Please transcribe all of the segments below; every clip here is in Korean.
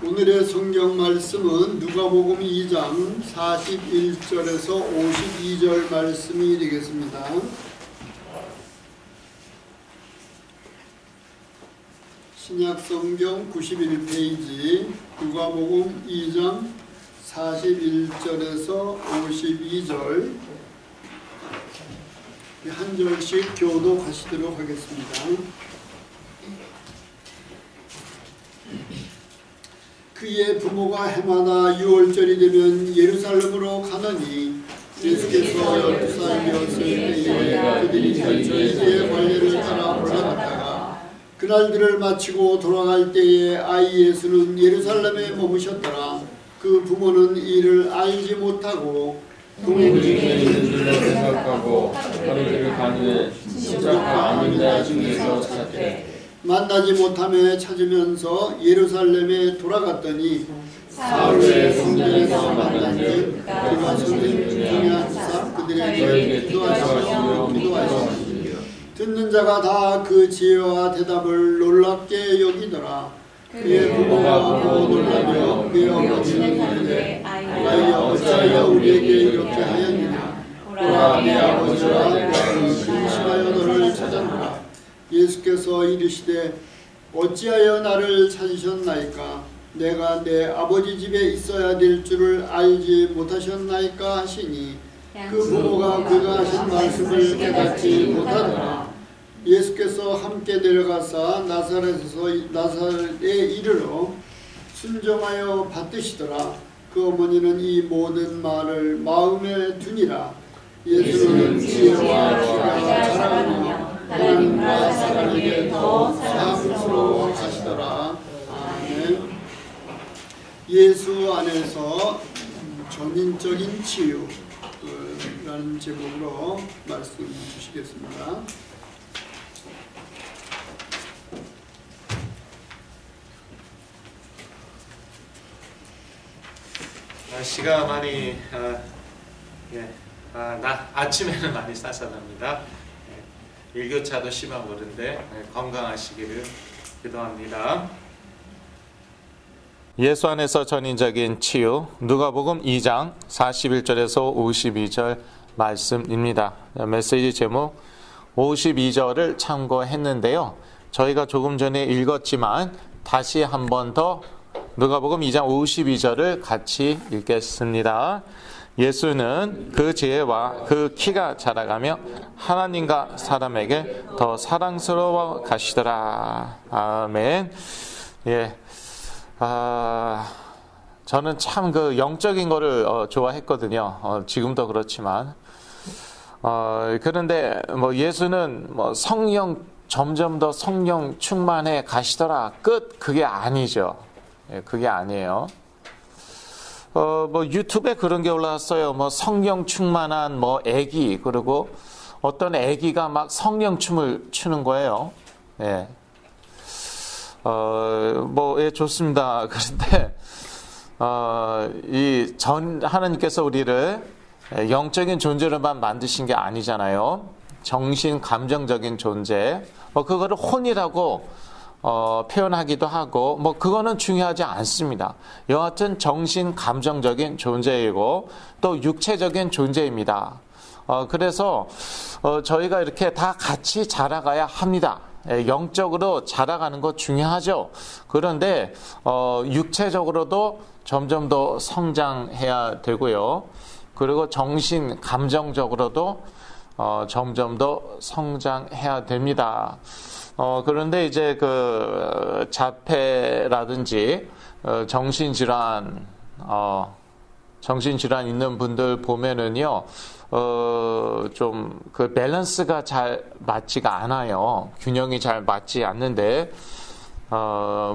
오늘의 성경 말씀은 누가복음 2장 41절에서 52절 말씀이 되겠습니다. 신약성경 91페이지 누가복음 2장 41절에서 52절 한 절씩 교독하시도록 하겠습니다. 그의 부모가 해마다 6월절이 되면 예루살렘으로 가더니 예수께서 12살이었을 때에 그들이 절기의 관례를 따라 올라갔다가 그날들을 마치고 돌아갈 때에 아이 예수는 예루살렘에 머무셨더라. 그 부모는 이를 알지 못하고 동행 중에 있는 줄로 생각하고 하루를 가는데 십자가 아는 자 중에서 찾되 만나지 못하며 찾으면서 예루살렘에 돌아갔더니 사흘의 성전에서 만난즉 그가 선생님 중에 하사 그들에게 기도하시며 듣는 자가 다 그 지혜와 대답을 놀랍게 여기더라. 그의 부모가 보고 놀라며 그의 어머니는 이르되 아이야 어찌하여 우리에게 이렇게 하였느냐. 보라 내 아버지와 내 아버지 심심하여 너를 찾았노라. 예수께서 이르시되 어찌하여 나를 찾으셨나이까. 내가 내 아버지 집에 있어야 될 줄을 알지 못하셨나이까 하시니 그 부모가 그가 하신 말씀을 깨닫지 못하더라. 예수께서 함께 내려가사 나사렛에 이르러 순종하여 받드시더라. 그 어머니는 이 모든 말을 마음에 두니라. 예수는 지혜와 키가 자라가며 하나님과 사람에게 더 사랑스러워 하시더라. 아멘. 예수 안에서 전인적인 치유라는 제목으로 말씀 주시겠습니다. 날씨가 많이 아침에는 많이 쌀쌀합니다. 일교차도 심하고 그런데 건강하시기를 기도합니다. 예수 안에서 전인적인 치유 누가복음 2장 41절에서 52절 말씀입니다. 메시지 제목 52절을 참고했는데요. 저희가 조금 전에 읽었지만 다시 한 번 더 누가복음 2장 52절을 같이 읽겠습니다. 예수는 그 지혜와 그 키가 자라가며 하나님과 사람에게 더 사랑스러워 가시더라. 아멘. 저는 참 그 영적인 거를 좋아했거든요. 지금도 그렇지만. 그런데 예수는 성령 점점 더 성령 충만해 가시더라. 끝. 그게 아니죠. 그게 아니에요. 유튜브에 그런 게 올라왔어요. 성령 충만한 애기, 그리고 어떤 애기가 막 성령 춤을 추는 거예요. 좋습니다. 그런데, 하나님께서 우리를 영적인 존재로만 만드신 게 아니잖아요. 정신, 감정적인 존재. 그거를 혼이라고 표현하기도 하고 그거는 중요하지 않습니다. 여하튼 정신 감정적인 존재이고 또 육체적인 존재입니다. 그래서 저희가 이렇게 다 같이 자라가야 합니다. 영적으로 자라가는 거 중요하죠. 그런데 육체적으로도 점점 더 성장해야 되고요. 그리고 정신 감정적으로도 점점 더 성장해야 됩니다. 그런데 이제 그 자폐라든지 정신질환 있는 분들 보면은요, 좀 그 밸런스가 잘 맞지가 않아요. 균형이 잘 맞지 않는데,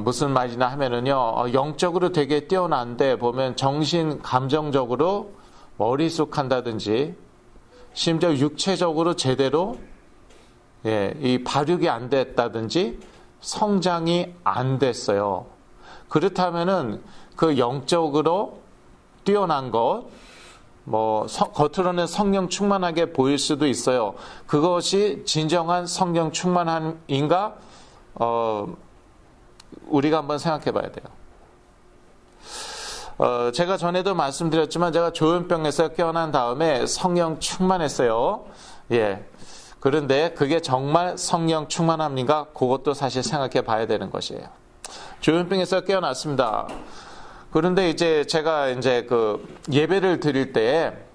무슨 말이나 하면은요, 영적으로 되게 뛰어난데 보면 정신 감정적으로 머릿속 한다든지, 심지어 육체적으로 제대로 이 발육이 안 됐다든지 성장이 안 됐어요. 그렇다면은 그 영적으로 뛰어난 것, 겉으로는 성령 충만하게 보일 수도 있어요. 그것이 진정한 성령 충만함인가? 우리가 한번 생각해 봐야 돼요. 제가 전에도 말씀드렸지만 제가 조현병에서 깨어난 다음에 성령 충만했어요. 예. 그런데 그게 정말 성령 충만합니까? 그것도 사실 생각해 봐야 되는 것이에요. 조현병에서 깨어났습니다. 그런데 이제 제가 이제 그 예배를 드릴 때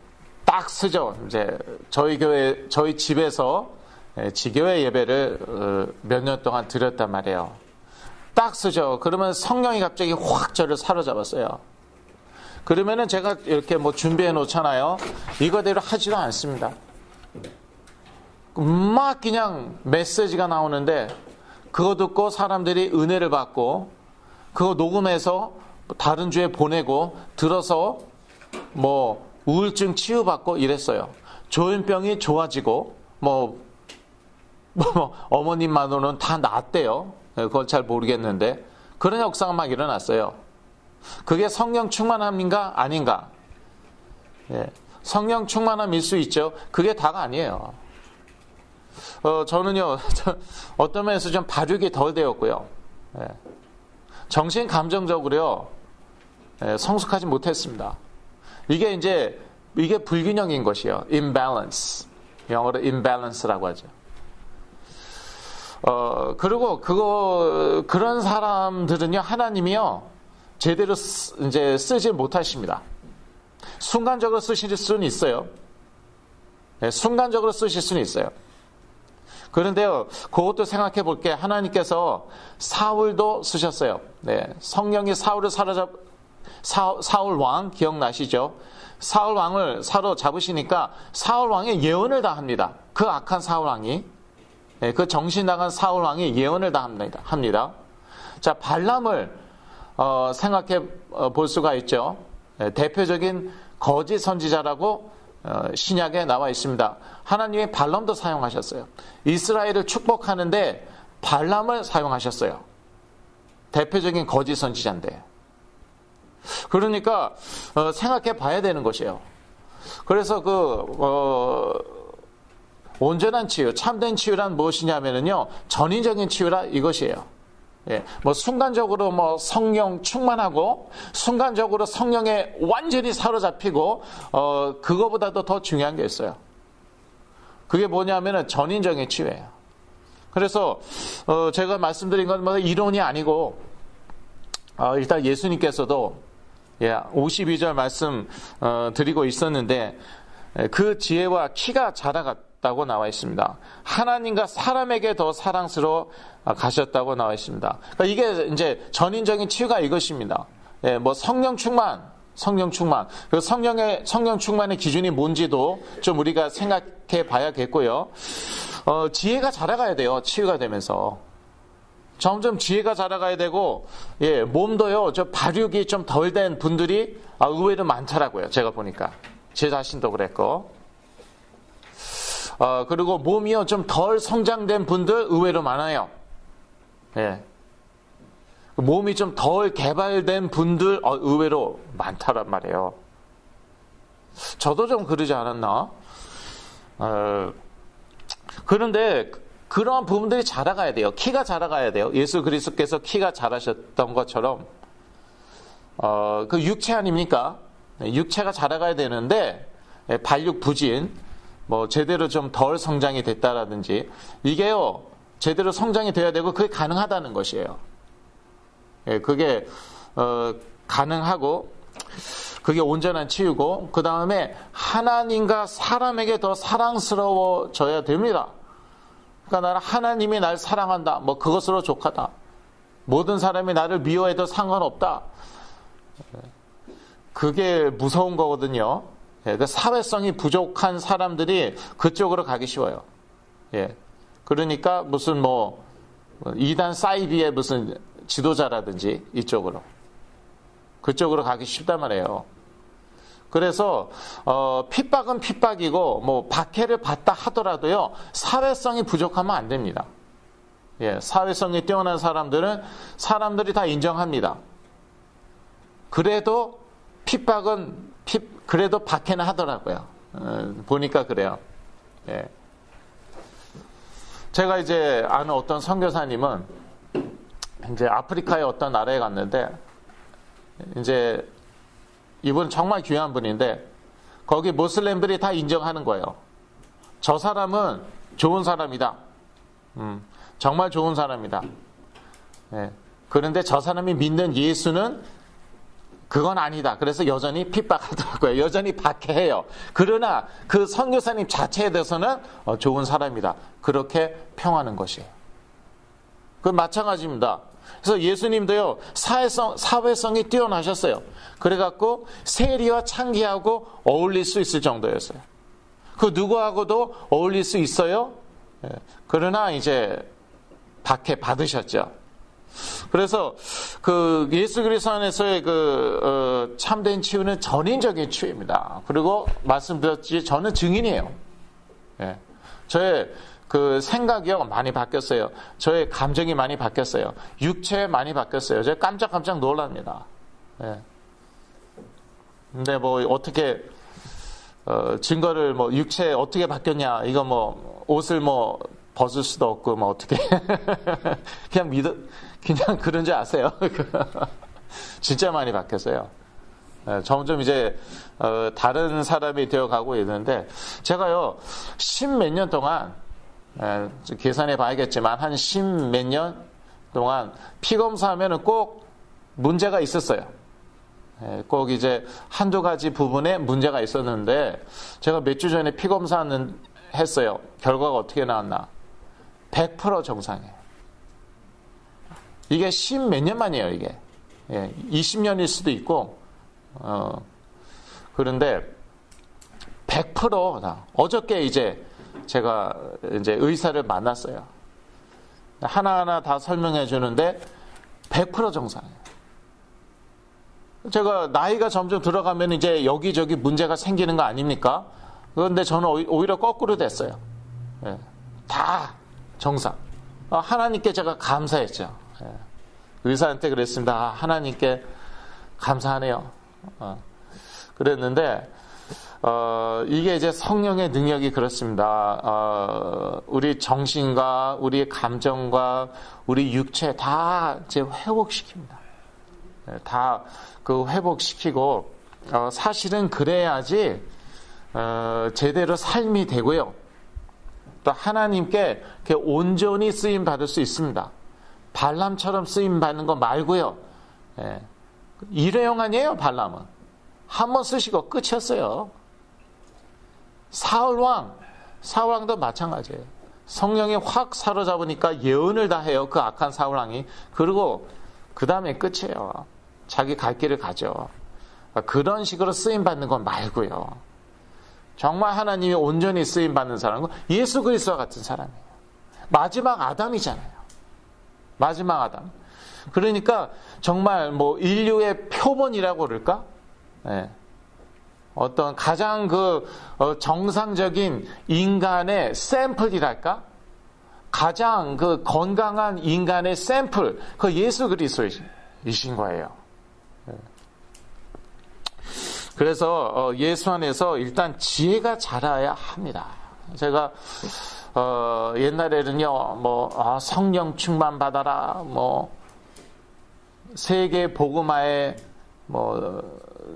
딱 쓰죠. 이제 저희 집에서 지교회 예배를 몇 년 동안 드렸단 말이에요. 딱 쓰죠. 그러면 성령이 갑자기 확 저를 사로잡았어요. 그러면은 제가 이렇게 뭐 준비해 놓잖아요. 이거대로 하지도 않습니다. 막 그냥 메시지가 나오는데 그거 듣고 사람들이 은혜를 받고 그거 녹음해서 다른 주에 보내고 들어서 뭐 우울증 치유받고 이랬어요. 조현병이 좋아지고 뭐 어머님만으로는 다 낫대요. 그건 잘 모르겠는데 그런 역사가 막 일어났어요. 그게 성령 충만함인가 아닌가? 예. 성령 충만함일 수 있죠. 그게 다가 아니에요. 저는요 어떤 면에서 좀 발육이 덜 되었고요. 예. 정신 감정적으로요 성숙하지 못했습니다. 이게 불균형인 것이요. imbalance. 영어로 imbalance라고 하죠. 그리고 그런 사람들은요, 하나님이요, 제대로 이제 쓰지 못하십니다. 순간적으로 쓰실 수는 있어요. 네, 순간적으로 쓰실 수는 있어요. 그런데요, 그것도 생각해 볼게. 하나님께서 사울도 쓰셨어요. 네, 성령이 사울을 사울 왕 기억나시죠? 사울 왕을 사로잡으시니까 사울 왕이 예언을 다 합니다. 그 악한 사울 왕이. 네, 그 정신 나간 사울 왕이 예언을 다 합니다. 자, 발람을 생각해 볼 수가 있죠. 네, 대표적인 거짓 선지자라고 신약에 나와 있습니다. 하나님이 발람도 사용하셨어요. 이스라엘을 축복하는데 발람을 사용하셨어요. 대표적인 거짓 선지자인데. 그러니까 생각해 봐야 되는 것이에요. 그래서 온전한 치유, 참된 치유란 무엇이냐면요, 전인적인 치유라 이것이에요. 예, 뭐 순간적으로 뭐 성령 충만하고 순간적으로 성령에 완전히 사로잡히고 그거보다도 더 중요한 게 있어요. 그게 뭐냐면은 전인적인 치유예요. 그래서 제가 말씀드린 건 뭐 이론이 아니고 일단 예수님께서도 52절 말씀 드리고 있었는데 그 지혜와 키가 자라갔다고 나와 있습니다. 하나님과 사람에게 더 사랑스러워 가셨다고 나와 있습니다. 그러니까 이게 이제 전인적인 치유가 이것입니다. 뭐 성령 충만. 그 성령 충만의 기준이 뭔지도 좀 우리가 생각해 봐야겠고요. 지혜가 자라가야 돼요. 치유가 되면서. 점점 지혜가 자라가야 되고, 몸도요, 발육이 좀 덜 된 분들이 의외로 많더라고요. 제가 보니까. 제 자신도 그랬고. 그리고 몸이요, 좀 덜 성장된 분들 의외로 많아요. 예. 몸이 좀 덜 개발된 분들 의외로 많다란 말이에요. 저도 좀 그러지 않았나? 그런데 그러한 부분들이 자라가야 돼요. 키가 자라가야 돼요. 예수 그리스도께서 키가 자라셨던 것처럼 그 육체 아닙니까? 육체가 자라가야 되는데 발육 부진, 뭐 제대로 좀 덜 성장이 됐다라든지 이게요 제대로 성장이 돼야 되고 그게 가능하다는 것이에요. 그게 가능하고 그게 온전한 치유고 그 다음에 하나님과 사람에게 더 사랑스러워져야 됩니다. 그러니까 하나님이 날 사랑한다. 뭐 그것으로 족하다. 모든 사람이 나를 미워해도 상관없다. 그게 무서운 거거든요. 그 사회성이 부족한 사람들이 그쪽으로 가기 쉬워요. 예. 그러니까 무슨 뭐 이단 사이비의 무슨 지도자라든지 이쪽으로 그쪽으로 가기 쉽단 말이에요. 그래서 핍박은 핍박이고 뭐 박해를 받다 하더라도요 사회성이 부족하면 안 됩니다. 예, 사회성이 뛰어난 사람들은 사람들이 다 인정합니다. 그래도 그래도 박해는 하더라고요. 보니까 그래요. 예. 제가 이제 아는 어떤 선교사님은 이제 아프리카의 어떤 나라에 갔는데 이제 이분 정말 귀한 분인데 거기 모슬렘들이 다 인정하는 거예요. 저 사람은 좋은 사람이다. 정말 좋은 사람이다. 예. 그런데 저 사람이 믿는 예수는 그건 아니다. 그래서 여전히 핍박하더라고요. 여전히 박해해요. 그러나 그 선교사님 자체에 대해서는 좋은 사람이다. 그렇게 평하는 것이에요. 그건 마찬가지입니다. 그래서 예수님도요, 사회성이 뛰어나셨어요. 그래갖고 세리와 창기하고 어울릴 수 있을 정도였어요. 그 누구하고도 어울릴 수 있어요. 예. 그러나 이제 박해 받으셨죠. 그래서 그 예수 그리스도 안에서의 참된 치유는 전인적인 치유입니다. 그리고 말씀드렸지, 저는 증인이에요. 예. 저의 그 생각이요 많이 바뀌었어요. 저의 감정이 많이 바뀌었어요. 육체 많이 바뀌었어요. 제가 깜짝깜짝 놀랍니다. 예. 근데 뭐 어떻게 증거를 뭐 육체 어떻게 바뀌었냐, 이거 뭐 옷을 뭐 벗을 수도 없고 뭐 어떻게 그냥 그런 줄 아세요? 진짜 많이 바뀌었어요. 점점 이제 다른 사람이 되어가고 있는데, 제가요 10몇 년 동안, 계산해 봐야겠지만 한 10몇 년 동안 피검사하면은 꼭 문제가 있었어요. 꼭 이제 한두 가지 부분에 문제가 있었는데, 제가 몇 주 전에 피검사는 했어요. 결과가 어떻게 나왔나? 100% 정상이에요. 이게 10몇 년 만이에요, 이게. 20년일 수도 있고, 그런데 100% 어저께 이제 제가 이제 의사를 만났어요. 하나하나 다 설명해 주는데 100% 정상이에요. 제가 나이가 점점 들어가면 이제 여기저기 문제가 생기는 거 아닙니까? 그런데 저는 오히려 거꾸로 됐어요. 다 정상. 하나님께 제가 감사했죠. 의사한테 그랬습니다. 하나님께 감사하네요. 그랬는데 이게 이제 성령의 능력이 그렇습니다. 우리 정신과 우리 감정과 우리 육체 다 이제 회복시킵니다. 다 그 회복시키고, 사실은 그래야지 제대로 삶이 되고요. 또 하나님께 온전히 쓰임 받을 수 있습니다. 발람처럼 쓰임 받는 거 말고요. 일회용 아니에요, 발람은. 한번 쓰시고 끝이었어요. 사울왕도 마찬가지예요. 성령이 확 사로잡으니까 예언을 다 해요, 그 악한 사울왕이. 그리고 그 다음에 끝이에요. 자기 갈 길을 가죠. 그런 식으로 쓰임 받는 건 말고요. 정말 하나님이 온전히 쓰임 받는 사람은 예수 그리스도와 같은 사람이에요. 마지막 아담이잖아요. 마지막 아담. 그러니까 정말 뭐 인류의 표본이라고 그럴까? 어떤 가장 정상적인 인간의 샘플이랄까? 가장 건강한 인간의 샘플, 그 예수 그리스도이신 거예요. 그래서 예수 안에서 일단 지혜가 자라야 합니다. 제가 옛날에는요, 성령 충만 받아라, 세계 복음화에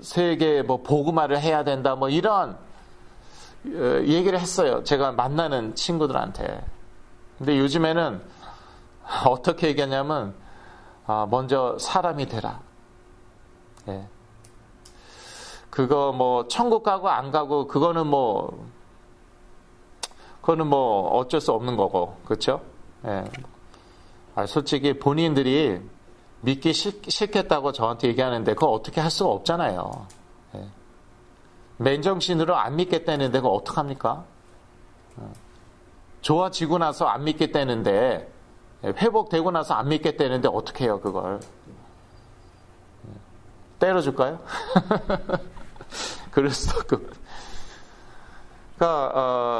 세계 복음화를 해야 된다, 이런 얘기를 했어요. 제가 만나는 친구들한테. 근데 요즘에는 어떻게 얘기하냐면, 먼저 사람이 되라. 그거 천국 가고 안 가고 그거는 어쩔 수 없는 거고, 그렇죠? 솔직히 본인들이 믿기 싫겠다고 저한테 얘기하는데 그거 어떻게 할 수가 없잖아요. 맨정신으로 안 믿겠다는데 그거 어떡합니까? 좋아지고 나서 안 믿겠다는데, 회복되고 나서 안 믿겠다는데 어떻게 해요, 그걸? 때려줄까요? 그럴 수도 없고.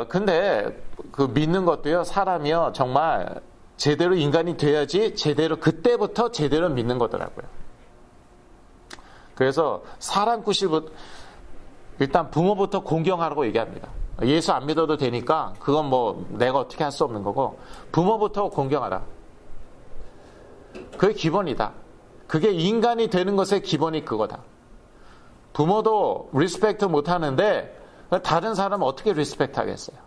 근데 그 믿는 것도요, 사람이요, 정말 제대로 인간이 돼야지 제대로, 그때부터 제대로 믿는 거더라고요. 그래서 사람 구실부터, 일단 부모부터 공경하라고 얘기합니다. 예수 안 믿어도 되니까 그건 내가 어떻게 할 수 없는 거고, 부모부터 공경하라. 그게 기본이다. 그게 인간이 되는 것의 기본이 그거다. 부모도 리스펙트 못 하는데 다른 사람은 어떻게 리스펙트 하겠어요?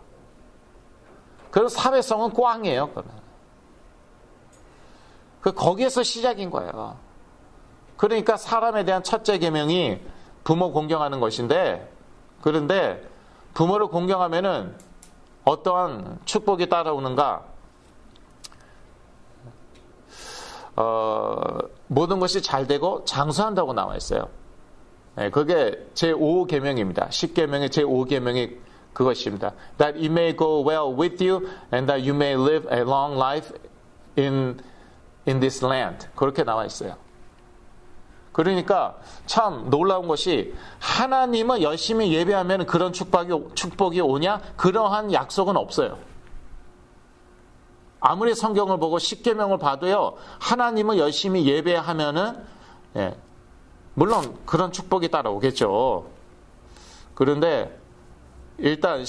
그래서 사회성은 꽝이에요. 거기에서 시작인 거예요. 그러니까 사람에 대한 첫째 계명이 부모 공경하는 것인데, 그런데 부모를 공경하면은 어떠한 축복이 따라오는가? 모든 것이 잘 되고 장수한다고 나와 있어요. 네, 그게 제5계명입니다. 10계명의 제5계명이 그것입니다. That it may go well with you and that you may live a long life in this land. 그렇게 나와 있어요. 그러니까 참 놀라운 것이 하나님을 열심히 예배하면 그런 축복이 오냐? 그러한 약속은 없어요. 아무리 성경을 보고 십계명을 봐도요, 하나님을 열심히 예배하면은, 예, 물론 그런 축복이 따라오겠죠. 그런데 일단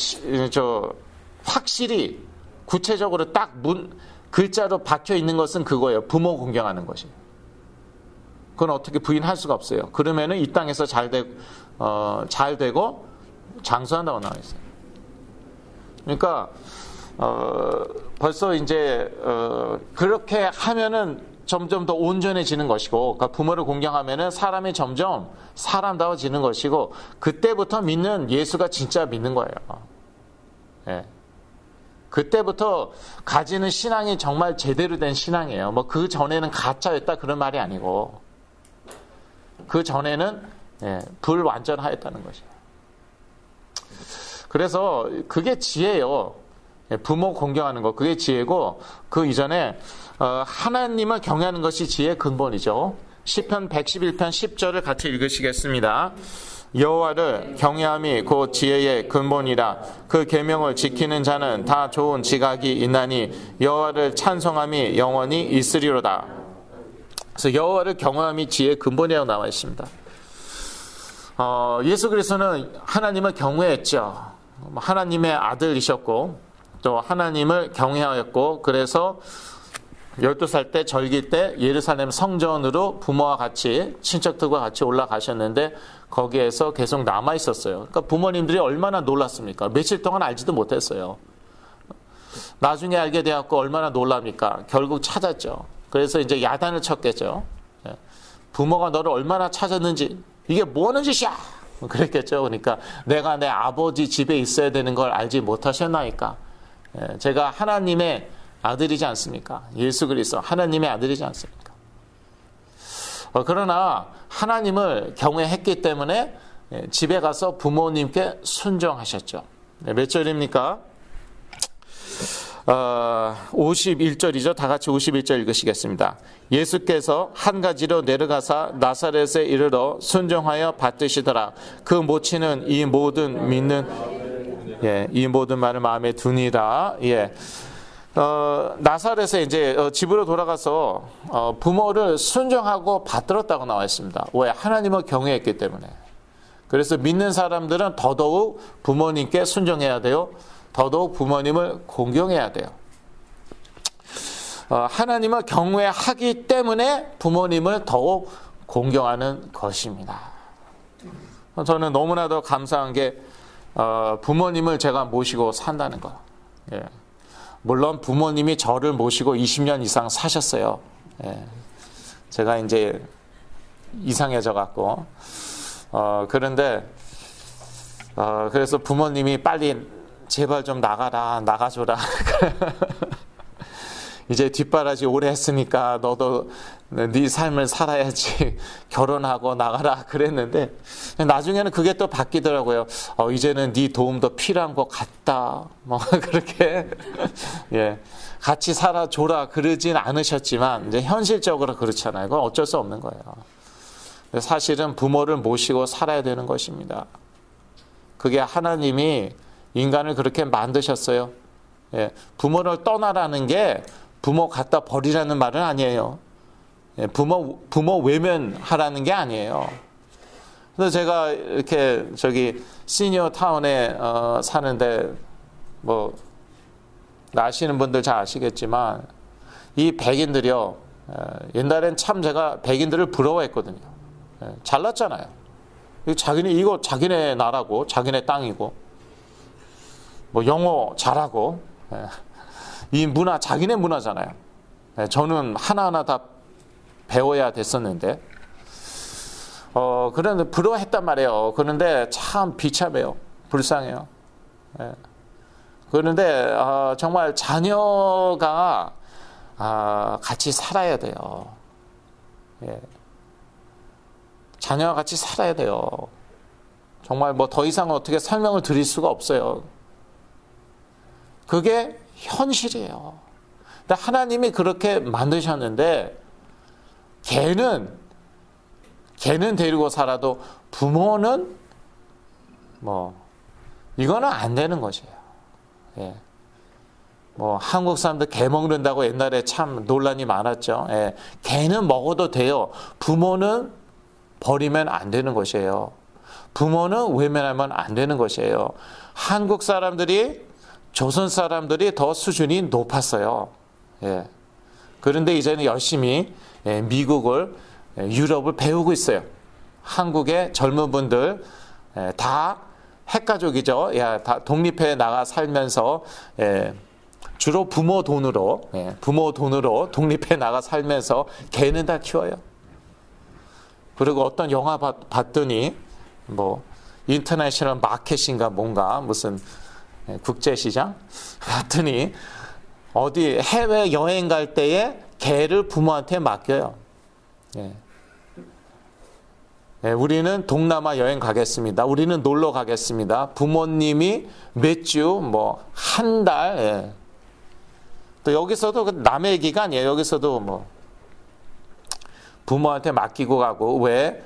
확실히 구체적으로 딱 글자로 박혀 있는 것은 그거예요. 부모 공경하는 것이. 그건 어떻게 부인할 수가 없어요. 그러면은 이 땅에서 잘 되고 장수한다고 나와 있어요. 그러니까 벌써 이제 그렇게 하면은 점점 더 온전해지는 것이고, 그러니까 부모를 공경하면은 사람이 점점 사람다워지는 것이고, 그때부터 믿는 예수가 진짜 믿는 거예요. 예. 그때부터 가지는 신앙이 정말 제대로 된 신앙이에요. 뭐 그 전에는 가짜였다 그런 말이 아니고, 그 전에는 불완전하였다는 것이에요. 그래서 그게 지혜예요. 부모 공경하는 것, 그게 지혜고, 그 이전에 하나님을 경외하는 것이 지혜의 근본이죠. 시편 111편 10절을 같이 읽으시겠습니다. 여호와를 경외함이 곧 지혜의 근본이라. 그 계명을 지키는 자는 다 좋은 지각이 있나니 여호와를 찬송함이 영원히 있으리로다. 그래서 여호와를 경외함이 지혜의 근본이라고 나와 있습니다. 예수 그리스도는 하나님을 경외했죠. 하나님의 아들이셨고 또 하나님을 경외하였고, 그래서 12살 때 절기 때 예루살렘 성전으로 부모와 같이 친척들과 같이 올라가셨는데 거기에서 계속 남아 있었어요. 그러니까 부모님들이 얼마나 놀랐습니까? 며칠 동안 알지도 못했어요. 나중에 알게 되었고 얼마나 놀랍니까? 결국 찾았죠. 그래서 이제 야단을 쳤겠죠. 부모가 너를 얼마나 찾았는지, 이게 뭐 하는 짓이야? 그랬겠죠. 그러니까 내가 내 아버지 집에 있어야 되는 걸 알지 못하셨나이까. 제가 하나님의 아들이지 않습니까? 예수 그리스도 하나님의 아들이지 않습니까? 그러나 하나님을 경외했기 때문에 집에 가서 부모님께 순종하셨죠. 몇 절입니까? 51절이죠. 다 같이 51절 읽으시겠습니다. 예수께서 한 가지로 내려가사 나사렛에 이르러 순종하여 받드시더라. 그 모친은 이 모든 말을 마음에 두니라. 나사렛에 이제 집으로 돌아가서 부모를 순종하고 받들었다고 나와 있습니다. 왜? 하나님을 경외했기 때문에. 그래서 믿는 사람들은 더더욱 부모님께 순종해야 돼요. 더더욱 부모님을 공경해야 돼요. 하나님을 경외하기 때문에 부모님을 더욱 공경하는 것입니다. 저는 너무나도 감사한 게 부모님을 제가 모시고 산다는 거. 예. 물론 부모님이 저를 모시고 20년 이상 사셨어요. 예. 제가 이제 이상해져 갖고 그런데 그래서 부모님이 빨리 제발 좀 나가줘라. 이제 뒷바라지 오래 했으니까 너도 네 삶을 살아야지, 결혼하고 나가라 그랬는데 나중에는 그게 또 바뀌더라고요. 이제는 네 도움도 필요한 것 같다. 뭐 그렇게 같이 살아줘라 그러진 않으셨지만 이제 현실적으로 그렇잖아요. 그건 어쩔 수 없는 거예요. 사실은 부모를 모시고 살아야 되는 것입니다. 그게 하나님이 인간을 그렇게 만드셨어요. 부모를 떠나라는 게 부모 갖다 버리라는 말은 아니에요. 부모 외면하라는 게 아니에요. 그래서 제가 이렇게 시니어 타운에 사는데 뭐 아시는 분들 잘 아시겠지만 이 백인들이요, 옛날엔 참 제가 백인들을 부러워했거든요. 잘났잖아요. 이거 자기네 나라고, 자기네 땅이고, 뭐 영어 잘하고, 이 문화, 자기네 문화잖아요. 저는 하나하나 다 배워야 됐었는데, 그런데 부러워했단 말이에요. 그런데 참 비참해요. 불쌍해요. 그런데 정말 자녀가 같이 살아야 돼요. 자녀와 같이 살아야 돼요. 정말 뭐 더 이상 어떻게 설명을 드릴 수가 없어요. 그게 현실이에요. 근데 하나님이 그렇게 만드셨는데 걔는 데리고 살아도 부모는 뭐 이거는 안 되는 것이에요. 뭐 한국 사람들 개 먹는다고 옛날에 참 논란이 많았죠. 개는 먹어도 돼요. 부모는 버리면 안 되는 것이에요. 부모는 외면하면 안 되는 것이에요. 한국 사람들이 조선 사람들이 더 수준이 높았어요. 그런데 이제는 열심히 미국을 유럽을 배우고 있어요. 한국의 젊은 분들 다 핵가족이죠. 다 독립해 나가 살면서 주로 부모 돈으로 독립해 나가 살면서 개는 다 키워요. 그리고 어떤 영화 봤더니 뭐 인터내셔널 마켓인가 뭔가 무슨 국제시장 봤더니 어디 해외 여행 갈 때에 개를 부모한테 맡겨요. 우리는 동남아 여행 가겠습니다. 우리는 놀러 가겠습니다. 부모님이 몇 주, 뭐 한 달. 또 여기서도 남의 얘기가 아니에요. 여기서도 뭐 부모한테 맡기고 가고. 왜?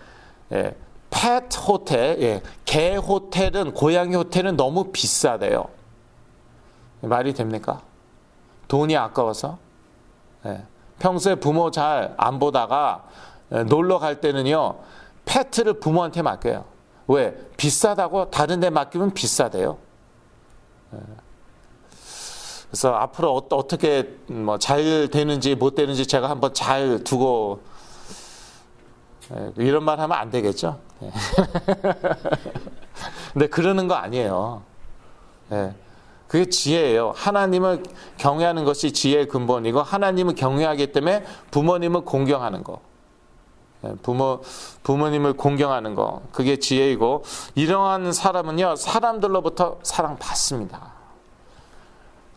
펫 호텔, 개 호텔은, 고양이 호텔은 너무 비싸대요. 말이 됩니까? 돈이 아까워서. 평소에 부모 잘 안 보다가 놀러 갈 때는요, 패트를 부모한테 맡겨요. 왜? 비싸다고 다른 데 맡기면 비싸대요. 그래서 앞으로 어떻게 뭐 잘 되는지 못 되는지 제가 한번 잘 두고, 이런 말 하면 안 되겠죠? 근데 그러는 거 아니에요. 그게 지혜예요. 하나님을 경외하는 것이 지혜의 근본이고, 하나님을 경외하기 때문에 부모님을 공경하는 거. 부모님을 공경하는 거. 그게 지혜이고, 이러한 사람은요, 사람들로부터 사랑받습니다.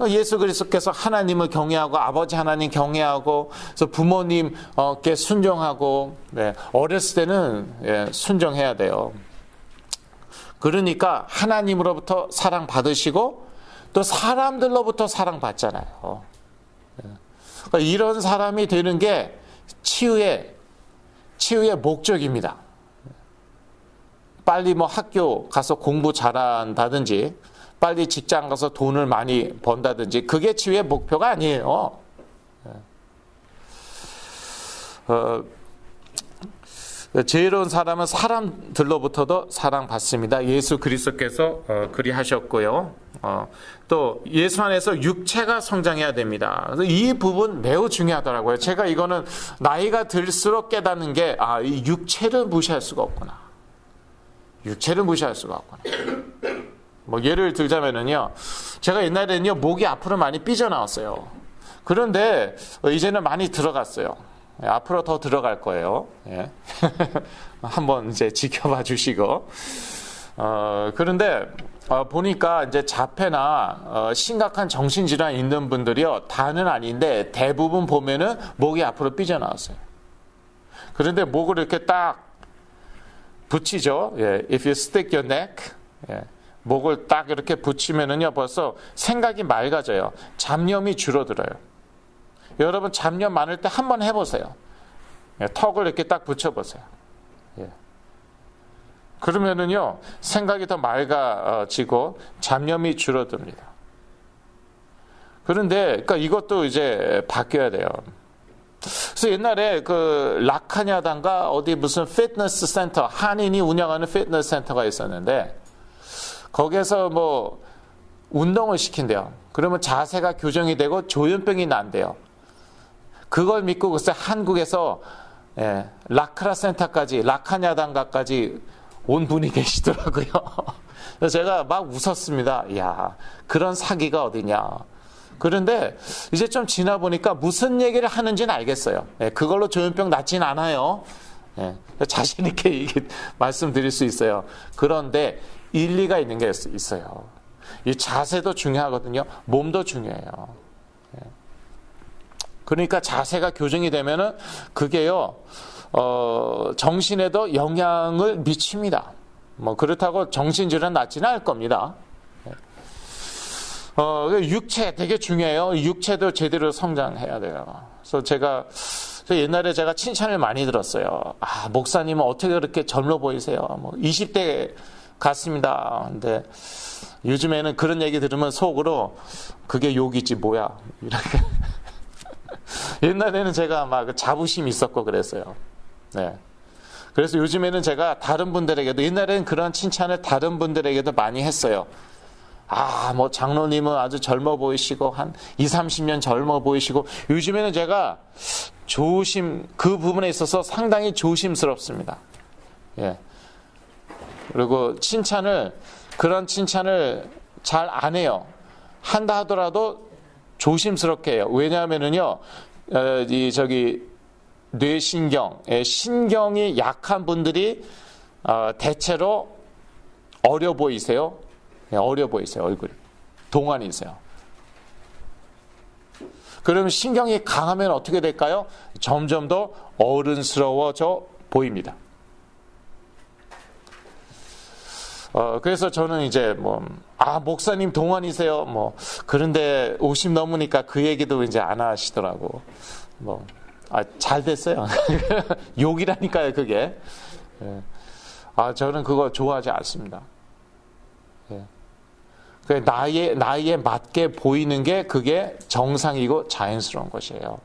예수 그리스도께서 하나님을 경외하고, 아버지 하나님 경외하고, 그래서 부모님께 순종하고, 어렸을 때는 순종해야 돼요. 그러니까 하나님으로부터 사랑받으시고, 또 사람들로부터 사랑받잖아요. 그러니까 이런 사람이 되는 게 치유의 목적입니다. 빨리 뭐 학교 가서 공부 잘한다든지, 빨리 직장 가서 돈을 많이 번다든지, 그게 치유의 목표가 아니에요. 지혜로운 사람은 사람들로부터도 사랑받습니다. 예수 그리스도께서 그리하셨고요. 또 예수 안에서 육체가 성장해야 됩니다. 그래서 이 부분 매우 중요하더라고요. 제가 이거는 나이가 들수록 깨닫는 게, 이 육체를 무시할 수가 없구나. 육체를 무시할 수가 없구나. 뭐 예를 들자면은요, 제가 옛날에는요, 목이 앞으로 많이 삐져나왔어요. 그런데 이제는 많이 들어갔어요. 앞으로 더 들어갈 거예요. 한번 이제 지켜봐 주시고. 그런데 보니까 이제 자폐나 심각한 정신질환 있는 분들이요, 다는 아닌데 대부분 보면은 목이 앞으로 삐져나왔어요. 그런데 목을 이렇게 딱 붙이죠. If you stick your neck, 목을 딱 이렇게 붙이면은요, 벌써 생각이 맑아져요. 잡념이 줄어들어요. 여러분 잡념 많을 때 한번 해보세요. 턱을 이렇게 딱 붙여보세요. 그러면은요, 생각이 더 맑아지고 잡념이 줄어듭니다. 그런데 그러니까 이것도 이제 바뀌어야 돼요. 그래서 옛날에 그 라카냐단가 어디 무슨 피트니스 센터, 한인이 운영하는 피트니스 센터가 있었는데, 거기에서 뭐 운동을 시킨대요. 그러면 자세가 교정이 되고 조현병이 난대요. 그걸 믿고 글쎄 한국에서 라크라 센터까지, 라카냐단가까지 온 분이 계시더라고요. 그래서 제가 막 웃었습니다. 이야, 그런 사기가 어디냐. 그런데 이제 좀 지나 보니까 무슨 얘기를 하는지는 알겠어요. 예, 그걸로 조현병 낫진 않아요. 예, 자신 있게 말씀드릴 수 있어요. 그런데 일리가 있는 게 있어요. 이 자세도 중요하거든요. 몸도 중요해요. 예. 그러니까 자세가 교정이 되면은 그게요, 정신에도 영향을 미칩니다. 뭐 그렇다고 정신질환 낫지는 않을 겁니다. 육체 되게 중요해요. 육체도 제대로 성장해야 돼요. 그래서 제가 옛날에 제가 칭찬을 많이 들었어요. 아, 목사님은 어떻게 그렇게 젊어 보이세요? 뭐 20대 같습니다. 근데 요즘에는 그런 얘기 들으면 속으로 그게 욕이지 뭐야. 이렇게. 옛날에는 제가 막 자부심이 있었고 그랬어요. 네. 그래서 요즘에는 제가 다른 분들에게도, 옛날에는 그런 칭찬을 다른 분들에게도 많이 했어요. 아, 뭐 장로님은 아주 젊어 보이시고 한 20, 30년 젊어 보이시고, 요즘에는 제가 그 부분에 있어서 상당히 조심스럽습니다. 예. 그리고 그런 칭찬을 잘 안 해요. 한다 하더라도 조심스럽게 해요. 왜냐하면은요, 뇌신경, 신경이 약한 분들이 대체로 어려 보이세요. 어려 보이세요. 얼굴이 동안이세요. 그러면 신경이 강하면 어떻게 될까요? 점점 더 어른스러워져 보입니다. 그래서 저는 이제 목사님 동안이세요. 그런데 50 넘으니까 그 얘기도 이제 안 하시더라고. 잘 됐어요. 욕이라니까요, 그게. 저는 그거 좋아하지 않습니다. 나이에 맞게 보이는 게 그게 정상이고 자연스러운 것이에요.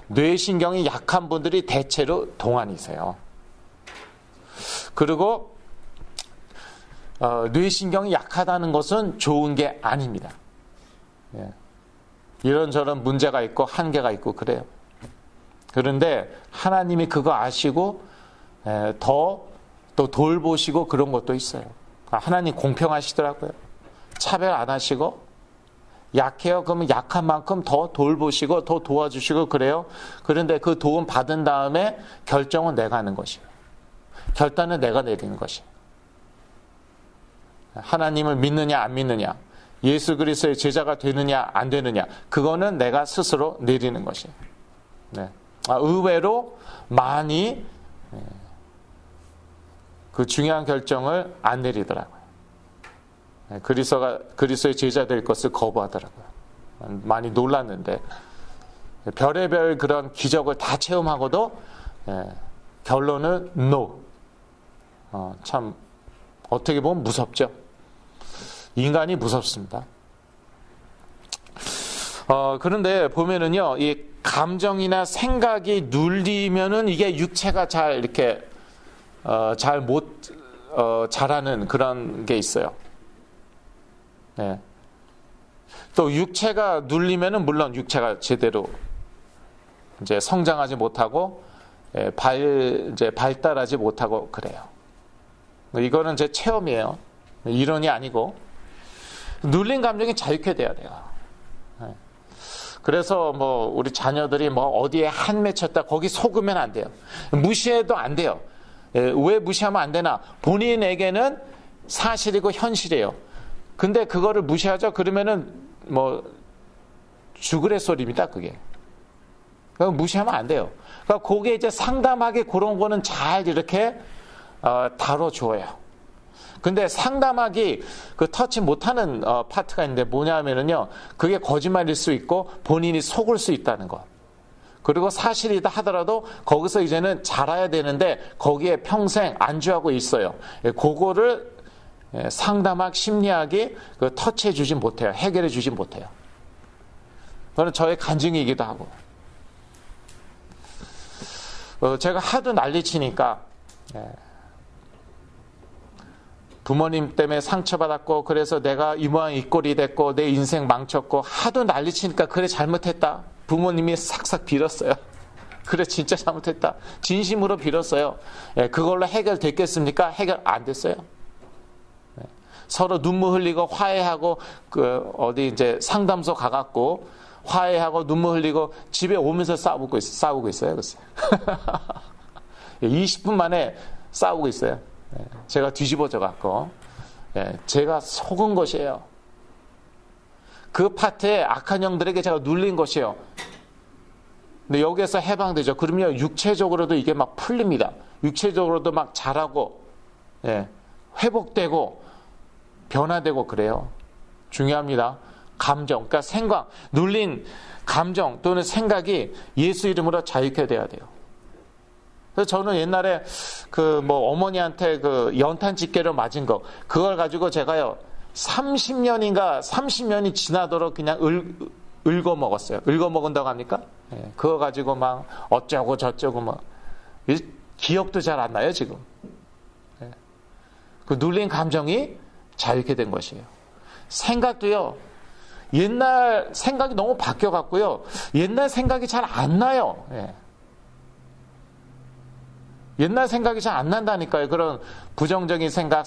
뇌신경이 약한 분들이 대체로 동안이세요. 그리고 뇌신경이 약하다는 것은 좋은 게 아닙니다. 이런저런 문제가 있고 한계가 있고 그래요. 그런데 하나님이 그거 아시고 더 또 돌보시고 그런 것도 있어요. 하나님 공평하시더라고요. 차별 안 하시고, 약해요. 그러면 약한 만큼 더 돌보시고 더 도와주시고 그래요. 그런데 그 도움 받은 다음에 결정은 내가 하는 것이에요. 결단은 내가 내리는 것이에요. 하나님을 믿느냐 안 믿느냐, 예수 그리스도의 제자가 되느냐 안 되느냐, 그거는 내가 스스로 내리는 것이에요. 네. 의외로 많이 그 중요한 결정을 안 내리더라고요. 그리스도의 제자 될 것을 거부하더라고요. 많이 놀랐는데, 별의별 그런 기적을 다 체험하고도 결론은 no. 참 어떻게 보면 무섭죠. 인간이 무섭습니다. 그런데 보면은요, 이 감정이나 생각이 눌리면은 이게 육체가 잘 이렇게 자라는 그런 게 있어요. 네. 또 육체가 눌리면은 물론 육체가 제대로 이제 성장하지 못하고 이제 발달하지 못하고 그래요. 이거는 제 체험이에요. 이론이 아니고, 눌린 감정이 자유케 돼야 돼요. 네. 그래서 우리 자녀들이 어디에 한 맺혔다 거기 속으면 안 돼요. 무시해도 안 돼요. 왜 무시하면 안 되나? 본인에게는 사실이고 현실이에요. 근데 그거를 무시하죠? 그러면은 죽으래 소리입니다, 그게. 무시하면 안 돼요. 그러니까 그게 이제 상담하게 그런 거는 잘 이렇게 다뤄줘요. 근데 상담하기 터치 못하는 파트가 있는데 뭐냐면은요, 그게 거짓말일 수 있고 본인이 속을 수 있다는 것. 그리고 사실이다 하더라도 거기서 이제는 자라야 되는데 거기에 평생 안주하고 있어요. 그거를 상담학, 심리학이 터치해 주진 못해요. 해결해 주진 못해요. 그건 저의 간증이기도 하고. 제가 하도 난리치니까 부모님 때문에 상처받았고, 그래서 내가 이 모양 이 꼴이 됐고 내 인생 망쳤고 하도 난리치니까 그래 잘못했다. 부모님이 싹싹 빌었어요. 그래 진짜 잘못했다. 진심으로 빌었어요. 예, 그걸로 해결됐겠습니까? 해결 안 됐어요. 예, 서로 눈물 흘리고 화해하고 어디 이제 상담소 가갖고 화해하고 눈물 흘리고 집에 오면서 싸우고 있어요. 글쎄. 20분 만에 싸우고 있어요. 예, 제가 뒤집어져 갖고 제가 속은 것이에요. 그 파트에 악한 영들에게 제가 눌린 것이에요. 근데 여기에서 해방되죠. 그러면 육체적으로도 이게 막 풀립니다. 육체적으로도 막 자라고 회복되고 변화되고 그래요. 중요합니다. 감정, 그러니까 생각, 눌린 감정 또는 생각이 예수 이름으로 자유케 돼야 돼요. 그래서 저는 옛날에 어머니한테 연탄 집게를 맞은 거, 그걸 가지고 제가요 30년이 지나도록 그냥 읊어 먹었어요. 읊어 먹은다고 합니까? 그거 가지고 막 어쩌고 저쩌고 막 기억도 잘 안 나요 지금. 그 눌린 감정이 자유케 된 것이에요. 생각도요. 옛날 생각이 너무 바뀌어갖고요. 옛날 생각이 잘 안 나요. 옛날 생각이 잘 안 난다니까요. 그런 부정적인 생각,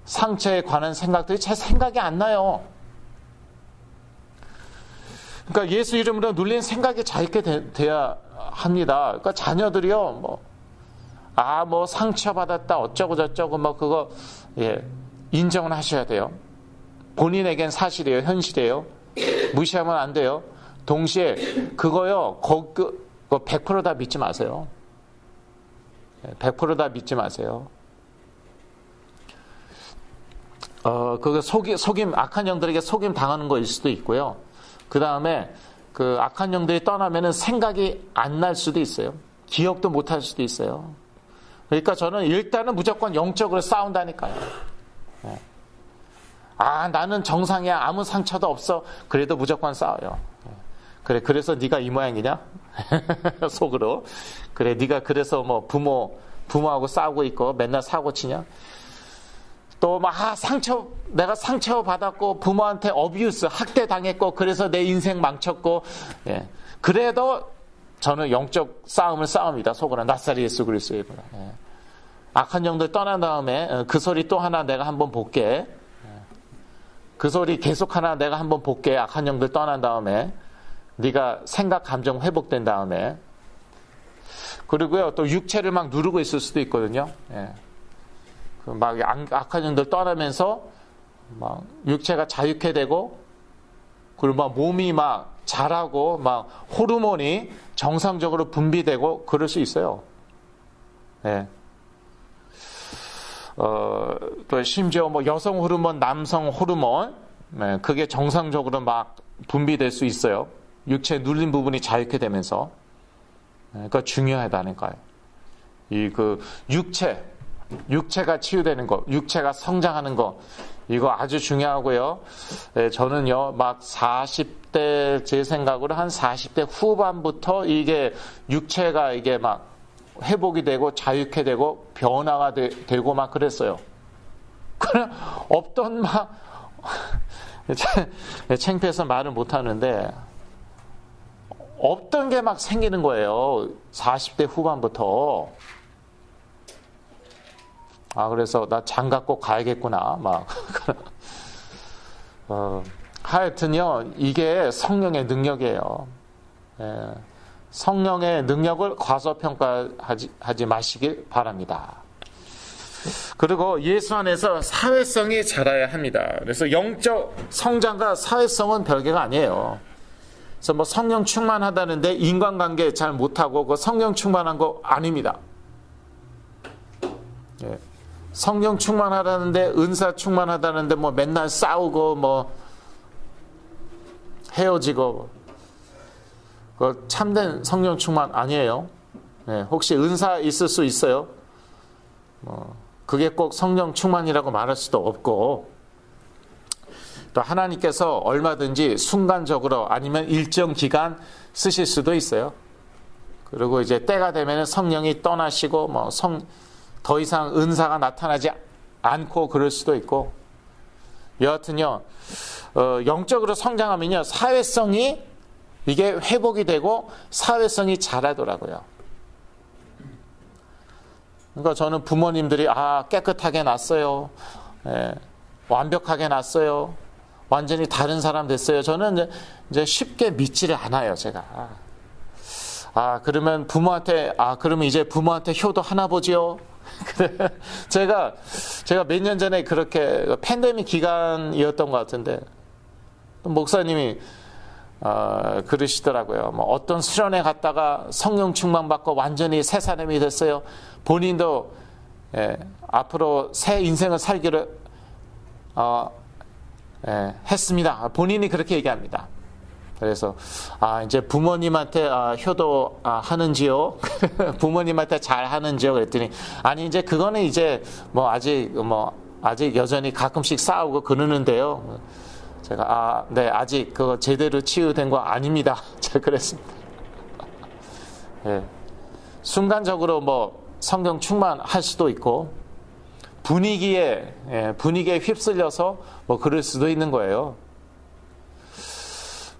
상처에 관한 생각들이 제 생각이 안 나요. 그러니까 예수 이름으로 눌린 생각이 자유케 돼야 합니다. 그러니까 자녀들이요, 상처받았다, 어쩌고 저쩌고, 그거, 인정을 하셔야 돼요. 본인에겐 사실이에요, 현실이에요. 무시하면 안 돼요. 동시에, 그거요, 100% 다 믿지 마세요. 100% 다 믿지 마세요. 악한 영들에게 속임 당하는 거일 수도 있고요. 그 다음에 그 악한 영들이 떠나면은 생각이 안 날 수도 있어요. 기억도 못 할 수도 있어요. 그러니까 저는 일단은 무조건 영적으로 싸운다니까요. 나는 정상이야. 아무 상처도 없어. 그래도 무조건 싸워요. 그래, 그래서 네가 이 모양이냐? 속으로. 그래, 네가 그래서 부모하고 싸우고 있고 맨날 사고 치냐? 또 내가 상처 받았고 부모한테 어뷰스, 학대 당했고 그래서 내 인생 망쳤고, 그래도 저는 영적 싸움을 싸웁니다. 속으로. 낫사리 예수 그리스도의 이름으로. 악한 영들 떠난 다음에 그 소리 또 하나 내가 한번 볼게. 그 소리 계속 하나 내가 한번 볼게. 악한 영들 떠난 다음에 네가 생각 감정 회복된 다음에. 그리고요 또 육체를 막 누르고 있을 수도 있거든요. 악한 영들 떠나면서 육체가 자유케 되고, 그리고 몸이 자라고 호르몬이 정상적으로 분비되고 그럴 수 있어요. 또 심지어 여성 호르몬, 남성 호르몬, 그게 정상적으로 분비될 수 있어요. 육체 눌린 부분이 자유케 되면서. 그러니까 중요하다니까요. 육체가 치유되는 거, 육체가 성장하는 거, 이거 아주 중요하고요. 저는요, 40대, 제 생각으로 한 40대 후반부터 이게 육체가 이게 회복이 되고 자유케 되고 변화가 되고 그랬어요. 그냥 없던 창피해서 말을 못 하는데, 없던 게 생기는 거예요. 40대 후반부터. 그래서 나 장가 꼭 가야겠구나. 하여튼요, 이게 성령의 능력이에요. 성령의 능력을 과소평가하지 마시길 바랍니다. 그리고 예수 안에서 사회성이 자라야 합니다. 그래서 영적 성장과 사회성은 별개가 아니에요. 그래서 성령 충만하다는데 인간관계 잘 못하고 그 성령 충만한 거 아닙니다. 성령 충만하다는데, 은사 충만하다는데 맨날 싸우고 헤어지고, 그 참된 성령 충만 아니에요. 혹시 은사 있을 수 있어요. 그게 꼭 성령 충만이라고 말할 수도 없고, 또 하나님께서 얼마든지 순간적으로 아니면 일정 기간 쓰실 수도 있어요. 그리고 이제 때가 되면 성령이 떠나시고 더 이상 은사가 나타나지 않고 그럴 수도 있고, 여하튼요 영적으로 성장하면요 사회성이 이게 회복이 되고 사회성이 자라더라고요. 그러니까 저는 부모님들이 깨끗하게 났어요. 예, 완벽하게 났어요. 완전히 다른 사람 됐어요. 저는 이제 쉽게 믿지를 않아요, 제가. 그러면 그러면 이제 부모한테 효도하나 보지요? 제가 몇 년 전에 그렇게 팬데믹 기간이었던 것 같은데, 목사님이 그러시더라고요. 뭐 어떤 수련회 갔다가 성령 충만받고 완전히 새 사람이 됐어요. 본인도 앞으로 새 인생을 살기를 했습니다. 본인이 그렇게 얘기합니다. 그래서 이제 부모님한테 효도 하는지요? 부모님한테 잘 하는지요? 그랬더니 아니 이제 그거는 이제 아직 여전히 가끔씩 싸우고 그러는데요. 제가 네, 아직 그거 제대로 치유된 거 아닙니다. 제가 그랬습니다. 예. 순간적으로 성경 충만할 수도 있고 분위기에 휩쓸려서 그럴 수도 있는 거예요.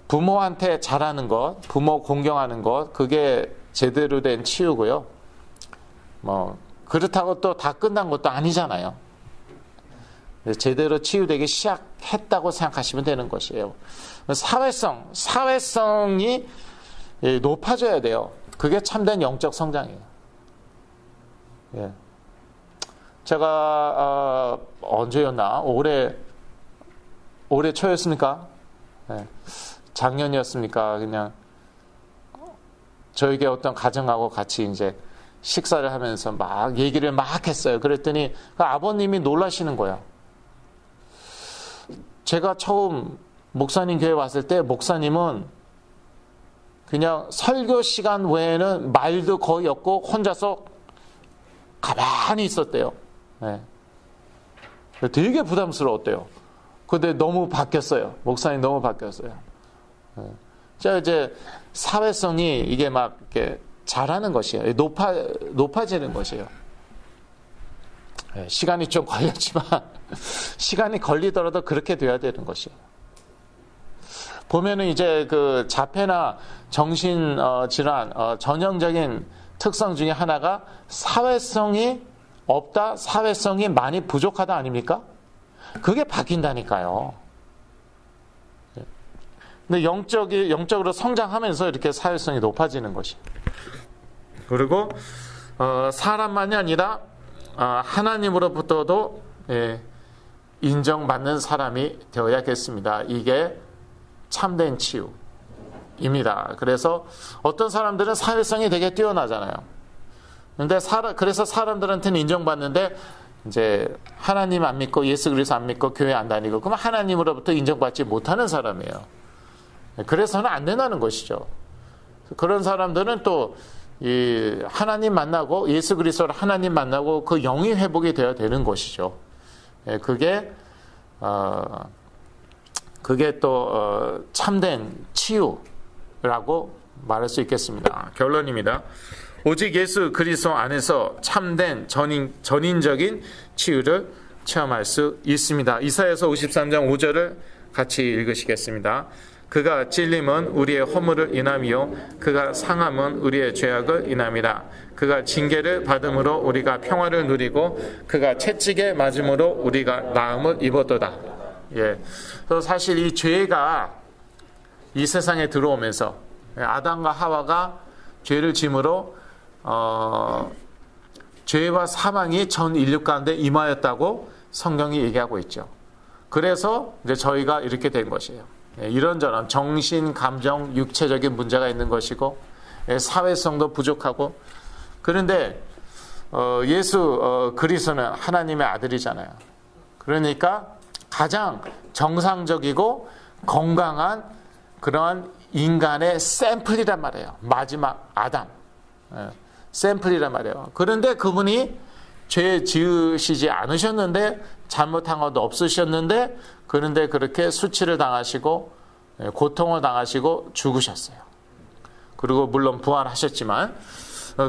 부모한테 잘하는 것, 부모 공경하는 것, 그게 제대로 된 치유고요. 그렇다고 또 다 끝난 것도 아니잖아요. 제대로 치유되기 시작했다고 생각하시면 되는 것이에요. 사회성이 높아져야 돼요. 그게 참된 영적 성장이에요. 예. 제가 언제였나? 올해 초였습니까? 예. 작년이었습니까? 그냥 저에게 어떤 가정하고 같이 이제 식사를 하면서 막 얘기를 막 했어요. 그랬더니 아버님이 놀라시는 거예요. 제가 처음 목사님 교회 왔을 때 목사님은 그냥 설교 시간 외에는 말도 거의 없고 혼자서 가만히 있었대요. 네. 되게 부담스러웠대요. 근데 너무 바뀌었어요. 목사님 너무 바뀌었어요. 네. 자, 이제 사회성이 이게 막 이렇게 잘하는 것이에요. 높아지는 것이에요. 네. 시간이 좀 걸렸지만 시간이 걸리더라도 그렇게 돼야 되는 것이에요. 보면은 이제 그 자폐나 정신 질환 전형적인 특성 중에 하나가 사회성이 없다, 사회성이 많이 부족하다 아닙니까? 그게 바뀐다니까요. 근데 영적으로 성장하면서 이렇게 사회성이 높아지는 것이. 그리고 사람만이 아니라 하나님으로부터도 인정받는 사람이 되어야겠습니다. 이게 참된 치유입니다. 그래서 어떤 사람들은 사회성이 되게 뛰어나잖아요. 그래서 사람들한테는 인정받는데 이제 하나님 안 믿고 예수 그리스도 안 믿고 교회 안 다니고 그러면 하나님으로부터 인정받지 못하는 사람이에요. 그래서는 안 된다는 것이죠. 그런 사람들은 또 이 하나님 만나고 예수 그리스도를 하나님 만나고 그 영이 회복이 되어야 되는 것이죠. 그게 또 참된 치유라고 말할 수 있겠습니다. 결론입니다. 오직 예수 그리스도 안에서 참된 전인적인 치유를 체험할 수 있습니다. 이사야서 53장 5절을 같이 읽으시겠습니다. 그가 찔림은 우리의 허물을 인함이요 그가 상함은 우리의 죄악을 인함이라. 그가 징계를 받음으로 우리가 평화를 누리고 그가 채찍에 맞음으로 우리가 나음을 입었도다. 예. 그래서 사실 이 죄가 이 세상에 들어오면서 아담과 하와가 죄를 짐으로 죄와 사망이 전 인류 가운데 임하였다고 성경이 얘기하고 있죠. 그래서 이제 저희가 이렇게 된 것이에요. 이런저런 정신, 감정, 육체적인 문제가 있는 것이고 사회성도 부족하고 그런데 예수 그리스도는 하나님의 아들이잖아요. 그러니까 가장 정상적이고 건강한 그러한 인간의 샘플이란 말이에요. 마지막 아담 샘플이란 말이에요. 그런데 그분이 죄 지으시지 않으셨는데 잘못한 것도 없으셨는데 그런데 그렇게 수치를 당하시고 고통을 당하시고 죽으셨어요. 그리고 물론 부활하셨지만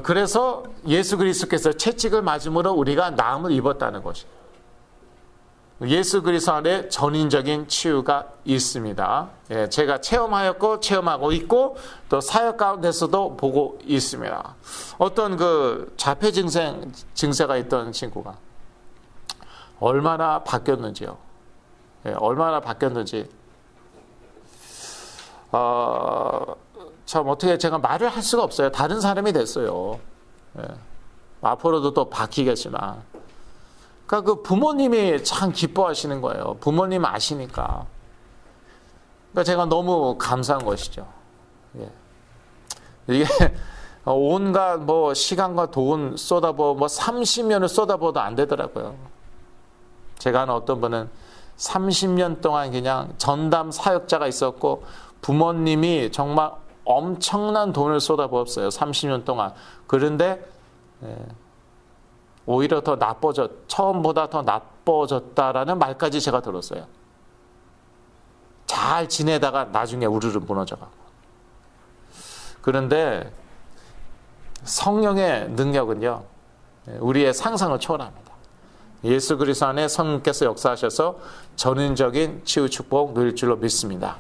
그래서 예수 그리스도께서 채찍을 맞음으로 우리가 나음을 입었다는 것이에요. 예수 그리스도 안에 전인적인 치유가 있습니다. 예, 제가 체험하였고 체험하고 있고 또 사역 가운데서도 보고 있습니다. 어떤 그 자폐 증세가 있던 친구가 얼마나 바뀌었는지요. 예, 얼마나 바뀌었는지 참 어떻게 제가 말을 할 수가 없어요. 다른 사람이 됐어요. 예, 앞으로도 또 바뀌겠지만 그러니까 그 부모님이 참 기뻐하시는 거예요. 부모님 아시니까. 그러니까 제가 너무 감사한 것이죠. 예. 이게 온갖 뭐 시간과 돈 쏟아부어 뭐 30년을 쏟아부어도 안 되더라고요. 제가 아는 어떤 분은 30년 동안 그냥 전담 사역자가 있었고 부모님이 정말 엄청난 돈을 쏟아부었어요. 30년 동안. 그런데 오히려 더 처음보다 더 나빠졌다라는 말까지 제가 들었어요. 잘 지내다가 나중에 우르르 무너져가고. 그런데 성령의 능력은요, 우리의 상상을 초월합니다. 예수 그리스도 안에 성령께서 역사하셔서 전인적인 치유 축복 누릴 줄로 믿습니다.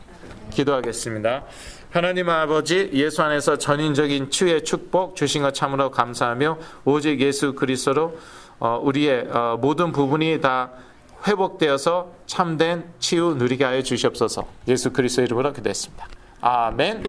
기도하겠습니다. 하나님 아버지, 예수 안에서 전인적인 치유의 축복 주신 것 참으로 감사하며 오직 예수 그리스도로 우리의 모든 부분이 다 회복되어서 참된 치유 누리게 하여 주시옵소서. 예수 그리스도의 이름으로 기도했습니다. 아멘.